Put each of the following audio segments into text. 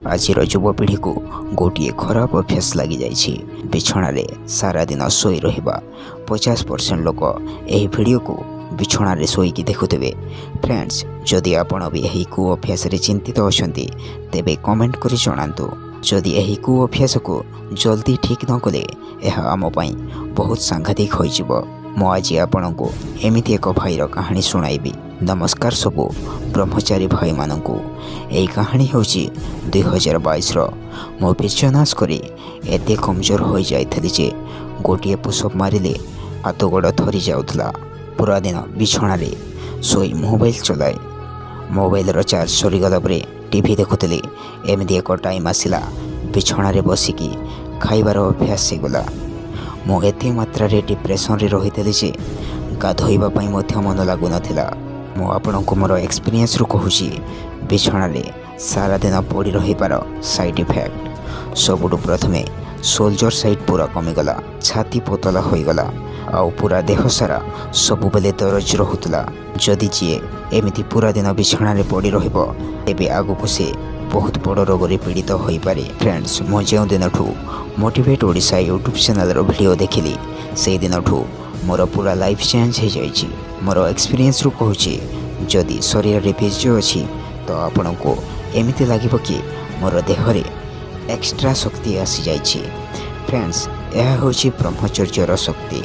आजिर युवपीढ़ी को गोटे खराब अभ्यास लगी जाइछि बिछणारे सारा दिन शोई रहिबा। 50% लोक यह वीडियो को बिछणारे शोईकी देखुथिबे। फ्रेंड्स, जदि आपण भी यही कु अभ्यास रे चिंतित अछंती तेबे कमेंट करि जणांतु। जदि यही कु अभ्यास को जल्दी ठीक न कले यह आम पई बहुत सांघातिक होइजिबो। मो आज आपनको एमिति एक भाईर कहानी सुनाइबी। नमस्कार सबू ब्रह्मचारी भाई मानकु। यही कहानी होची 2022 मो विश्वनाश करी एते कमजोर हो जाइथली जे गोटे पुशअप मारिले हाथ गोड़ थरी जाउथला। पूरा दिन बिछणा रे सोई मोबाइल चलाए। मोबाइल रो चार्ज सरीगला परे टीवी देखुतली। एमिति एक टाइम आसिला बिछणा रे बसिकी खाइबार अभ्यास से गला। मो एते मात्रा रे डिप्रेशन रे रहितली जे गाधोइबा पई मध्य मन लागु नथिला। मो आपनको मोर एक्सपीरियंस रु कहूची बिछणा रे सारा दिन पड़ी रहिबार साइड इफेक्ट। सबुठु प्रथमे सोल्जर साइड पूरा कमिगला। छाती पतला होइगला आउ पूरा देह सारा सबु बेले दरज रहुतला। जदि जी एमिति पूरा दिन बिछणा रे पड़ी रहिबो तेबे आगु से बहुत बड़ रोग रे पीड़ित होई पारे। फ्रेंड्स, मो जो दिन मोटिवेट ओडिशा यूट्यूब चैनल रो वीडियो देखिली से दिन मोर पूरा लाइफ चेंज हो जाइछि। मोर एक्सपीरियंस रु कहूची जदि शरीर रे बीज अछि तो आपण को एमिति लागिबो कि मोर देह रे एक्स्ट्रा शक्ति आसी जाइछि। फ्रेंड्स, यह होछि ब्रह्मचर्यर शक्ति।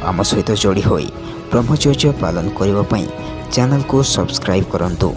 आम सहित जोड़ी होई ब्रह्मचर्य पालन करबा पई चैनल को सब्सक्राइब करंतु।